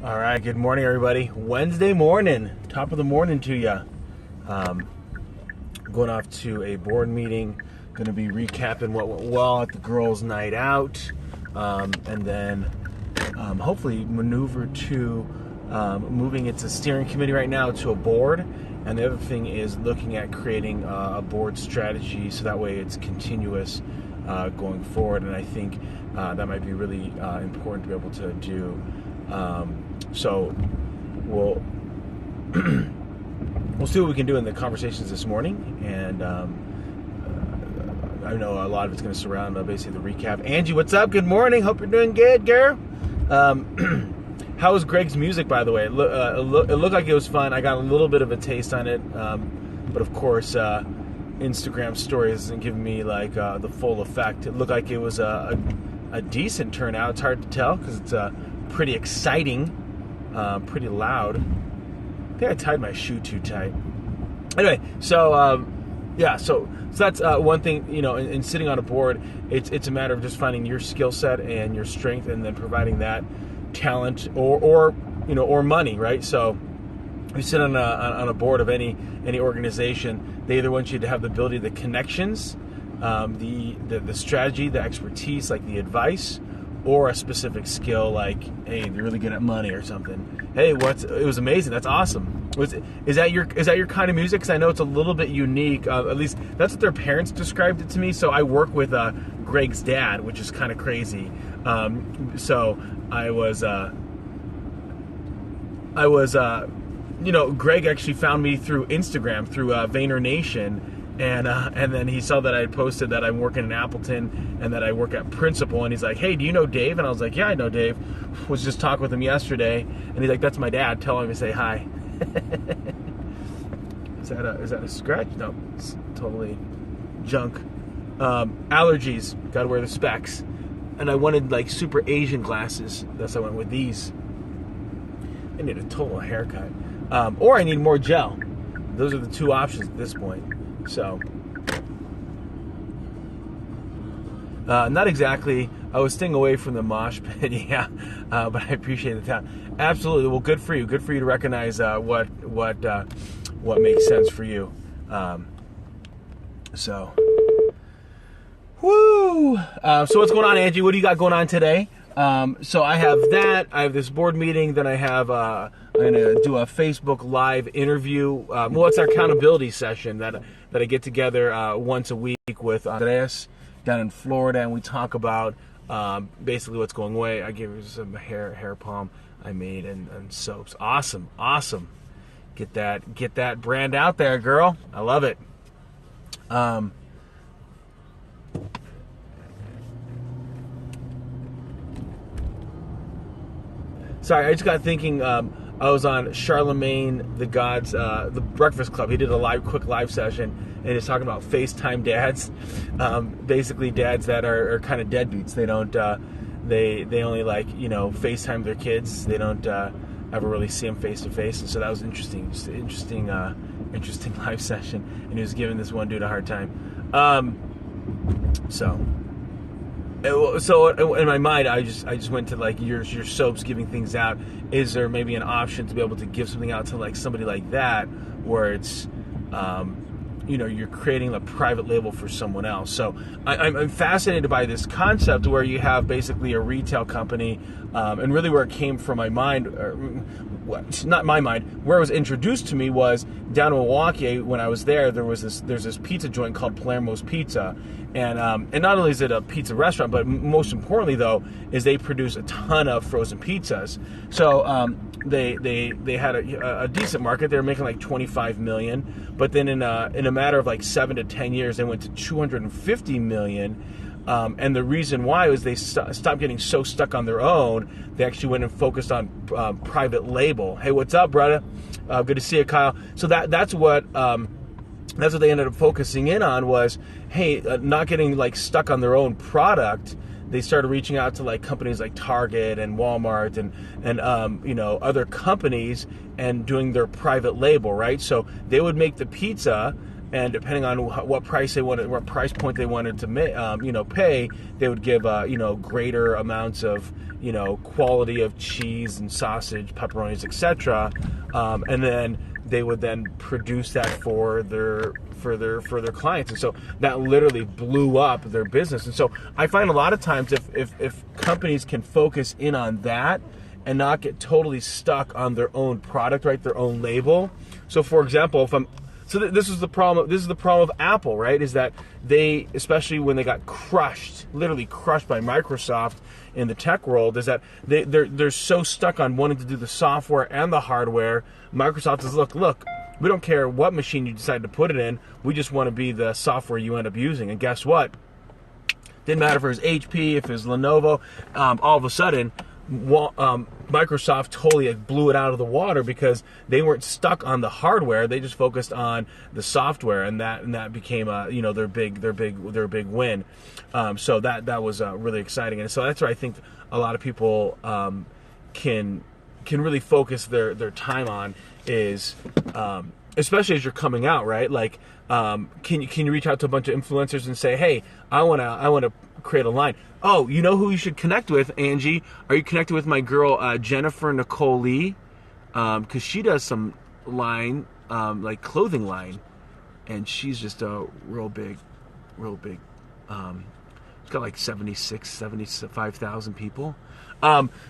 All right, good morning, everybody. Wednesday morning, top of the morning to you. Going off to a board meeting, going to be recapping what went well at the girls' night out, and then hopefully maneuver to moving it to steering committee right now to a board. And the other thing is looking at creating a board strategy so that way it's continuous going forward. And I think that might be really important to be able to do. So we'll we'll see what we can do in the conversations this morning, and I know a lot of it's going to surround basically the recap. Angie, what's up? Good morning. Hope you're doing good, girl. How was Greg's music, by the way? It looked like it was fun. I got a little bit of a taste on it, but of course, Instagram stories isn't giving me like the full effect. It looked like it was a decent turnout. It's hard to tell because it's pretty exciting, pretty loud. I think I tied my shoe too tight. Anyway, so so that's one thing. In sitting on a board, it's a matter of just finding your skill set and your strength, and then providing that talent or money, right? So if you sit on a board of any organization, they either want you to have the ability, the connections, the strategy, the expertise, like the advice, or a specific skill, like, hey, you're really good at money or something. Hey, it was amazing. That's awesome. Is that your kind of music? Because I know it's a little bit unique. At least that's what their parents described it to me. So I work with Greg's dad, which is kind of crazy. So I was Greg actually found me through Instagram, through Vayner Nation. And then he saw that I had posted that I'm working in Appleton and that I work at Principal, and he's like, hey, do you know Dave? And I was like, yeah, I know Dave. Was just talking with him yesterday, and he's like, that's my dad. Tell him to say hi. Is that a scratch? No, it's totally junk. Allergies, gotta wear the specs. And I wanted like super Asian glasses. Thus I went with these. I need a total haircut. Or I need more gel. Those are the two options at this point. So, not exactly. I was staying away from the mosh pit, yeah, but I appreciate the time. Absolutely. Well, good for you. Good for you to recognize what makes sense for you. So, woo. So what's going on, Angie? What do you got going on today? So I have that. I have this board meeting. Then I have I'm going to do a Facebook Live interview. It's our accountability session that I get together once a week with Andreas down in Florida, and we talk about basically what's going away. I give you some hair palm I made and soaps. Awesome. Get that brand out there, girl. I love it. Sorry, I just got thinking. I was on Charlemagne the God's the Breakfast Club. He did a quick live session, and he's talking about FaceTime dads, basically dads that are kind of deadbeats. They don't they only FaceTime their kids. They don't ever really see them face to face. And so that was interesting. Just an interesting live session. And he was giving this one dude a hard time. So in my mind, I just went to like your soaps giving things out. Is there maybe an option to be able to give something out to like somebody like that, where it's you're creating a private label for someone else? So I'm fascinated by this concept where you have basically a retail company, and really where it came from my mind, not my mind, where it was introduced to me was down in Milwaukee. When I was there's this pizza joint called Palermo's Pizza, and not only is it a pizza restaurant, but most importantly though is they produce a ton of frozen pizzas. So they had a decent market. They were making like 25 million, but then in a matter of like 7 to 10 years, they went to 250 million. And the reason why was they stopped getting so stuck on their own. They actually went and focused on private label. Hey, what's up, brother? Good to see you, Kyle. So that's what they ended up focusing in on was, hey, not getting like stuck on their own product. They started reaching out to like companies like Target and Walmart and other companies and doing their private label, right? So they would make the pizza. and depending on what price point they wanted to pay, they would give greater amounts of quality of cheese and sausage, pepperonis, etc. And then they would then produce that for their clients, and so that literally blew up their business. And so I find a lot of times if companies can focus in on that and not get totally stuck on their own product, right, their own label. So for example, this is the problem. This is the problem of Apple, right? Is that they, especially when they got literally crushed by Microsoft in the tech world, is that they're so stuck on wanting to do the software and the hardware. Microsoft is look, we don't care what machine you decide to put it in. We just want to be the software you end up using. And guess what? Didn't matter if it was HP, if it was Lenovo. All of a sudden, Microsoft totally blew it out of the water because they weren't stuck on the hardware. They just focused on the software, and that became their big win. So that was really exciting, and so that's where I think a lot of people can really focus their time on is, especially as you're coming out, right? Like, can you reach out to a bunch of influencers and say, hey, I want to create a line. Oh, you know who you should connect with, Angie? Are you connected with my girl Jennifer Nicole Lee? Because she does some line, like clothing line, and she's just a real big. It's got like 75,000 people.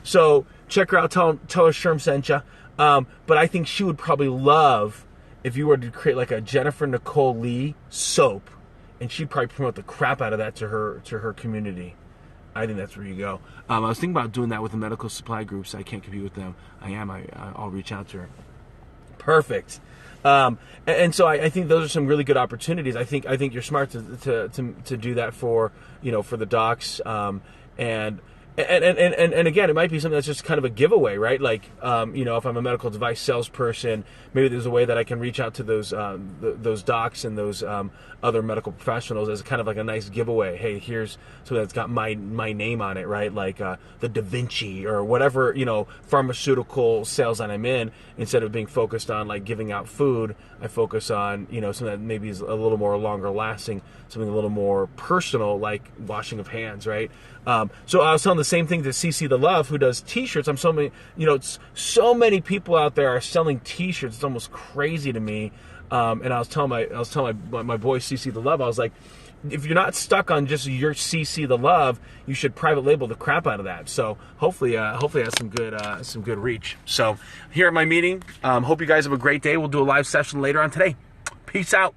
So check her out. Tell her Sherm sent you. But I think she would probably love if you were to create like a Jennifer Nicole Lee soap, and she'd probably promote the crap out of that to her community. I think that's where you go. I was thinking about doing that with the medical supply groups. I can't compete with them. I'll reach out to her. Perfect. And so I think those are some really good opportunities. I think you're smart to do that for the docs. And again, it might be something that's just kind of a giveaway, right? Like, if I'm a medical device salesperson, maybe there's a way that I can reach out to those docs and those other medical professionals as kind of like a nice giveaway. Hey, here's something that's got my name on it, right? Like the Da Vinci or whatever, pharmaceutical sales that I'm in. Instead of being focused on like giving out food, I focus on something that maybe is a little more longer lasting, something a little more personal, like washing of hands, right? So I was telling the same thing to CC the Love, who does T-shirts. I'm so many people out there are selling T-shirts. It's almost crazy to me. And I was telling my boy CC the Love, I was like, if you're not stuck on just your CC the Love, you should private label the crap out of that. So hopefully it has some good reach. So here at my meeting, hope you guys have a great day. We'll do a live session later on today. Peace out.